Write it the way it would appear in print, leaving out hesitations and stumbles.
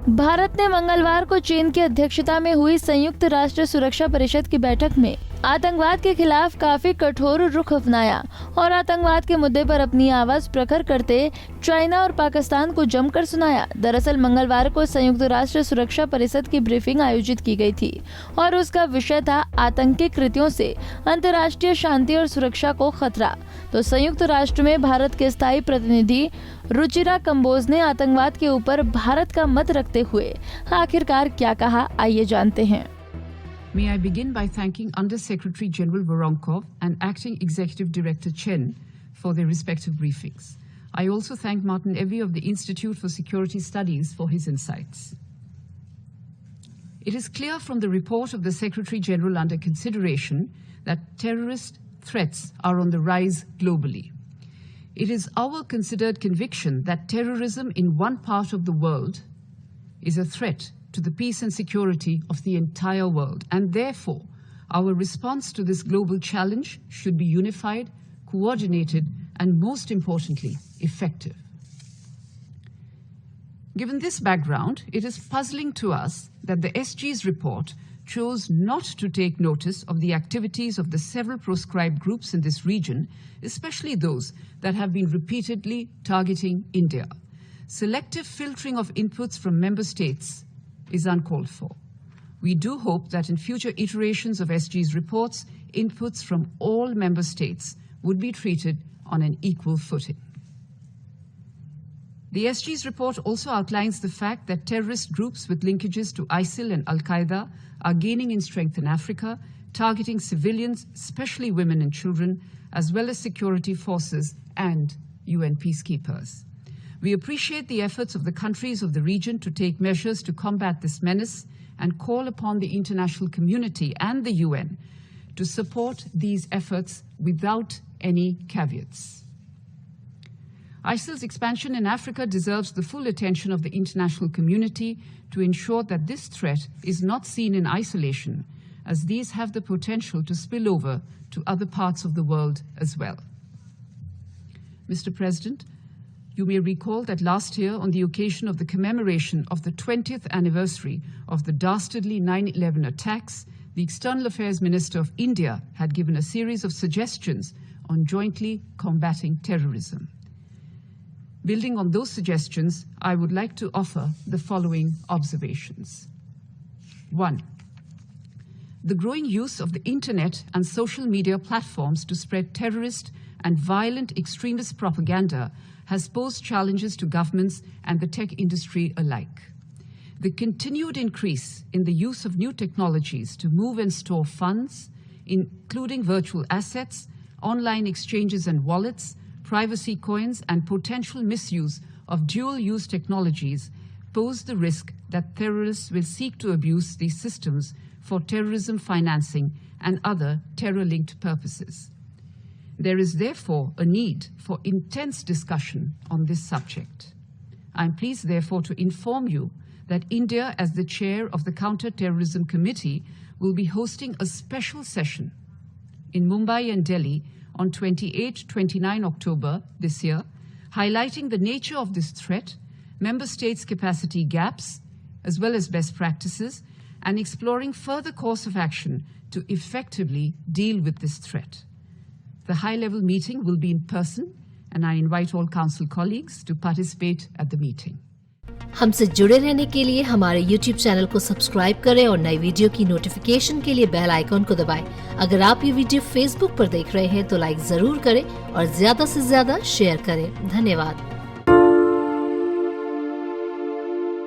भारत ने मंगलवार को चीन की अध्यक्षता में हुई संयुक्त राष्ट्र सुरक्षा परिषद की बैठक में आतंकवाद के खिलाफ काफी कठोर रुख अपनाया और आतंकवाद के मुद्दे पर अपनी आवाज प्रखर करते चाइना और पाकिस्तान को जमकर सुनाया। दरअसल मंगलवार को संयुक्त राष्ट्र सुरक्षा परिषद की ब्रीफिंग आयोजित की गई थी और उसका विषय था आतंकी कृत्यों से अंतर्राष्ट्रीय शांति और सुरक्षा को खतरा। तो संयुक्त राष्ट्र में भारत के स्थायी प्रतिनिधि रुचिरा कंबोज ने आतंकवाद के ऊपर भारत का मत रखते हुए आखिरकार क्या कहा, आइए जानते हैं। May I begin by thanking Under Secretary General Voronkov and Acting Executive Director Chen for their respective briefings. I also thank Martin Evy of the Institute for Security Studies for his insights. It is clear from the report of the Secretary General under consideration that terrorist threats are on the rise globally. It is our considered conviction that terrorism in one part of the world is a threat to the peace and security of the entire world, and therefore our response to this global challenge should be unified, coordinated, and most importantly, effective. Given this background, it is puzzling to us that the SG's report chose not to take notice of the activities of the several proscribed groups in this region, especially those that have been repeatedly targeting India. Selective filtering of inputs from member states is uncalled for. We do hope that in future iterations of SG's reports, inputs from all member states would be treated on an equal footing. The SG's report also outlines the fact that terrorist groups with linkages to ISIL and Al-Qaeda are gaining in strength in Africa, targeting civilians, especially women and children, as well as security forces and UN peacekeepers. We appreciate the efforts of the countries of the region to take measures to combat this menace and call upon the international community and the UN to support these efforts without any caveats. ISIL's expansion in Africa deserves the full attention of the international community to ensure that this threat is not seen in isolation, as these have the potential to spill over to other parts of the world as well. Mr. President, you may recall that last year, on the occasion of the commemoration of the 20th anniversary of the dastardly 9/11 attacks, the External Affairs Minister of India had given a series of suggestions on jointly combating terrorism. Building on those suggestions, I would like to offer the following observations. 1. The growing use of the internet and social media platforms to spread terrorist and violent extremist propaganda has posed challenges to governments and the tech industry alike. The continued increase in the use of new technologies to move and store funds, including virtual assets, online exchanges and wallets, privacy coins, and potential misuse of dual-use technologies pose the risk that terrorists will seek to abuse these systems for terrorism financing and other terror-linked purposes. There is therefore a need for intense discussion on this subject. I am pleased therefore to inform you that India, as the chair of the Counter-Terrorism Committee, will be hosting a special session in Mumbai and Delhi on 28-29 October this year, highlighting the nature of this threat, member states' capacity gaps, as well as best practices, and exploring further course of action to effectively deal with this threat. The high-level meeting will be in person, and I invite all council colleagues to participate at the meeting. हमसे जुड़े रहने के लिए हमारे YouTube channel को subscribe करें और नई वीडियो की नोटिफिकेशन के लिए बेल आइकॉन को दबाएं। अगर आप ये वीडियो Facebook पर देख रहे हैं तो लाइक जरूर करें और ज्यादा से ज्यादा शेयर करें। धन्यवाद।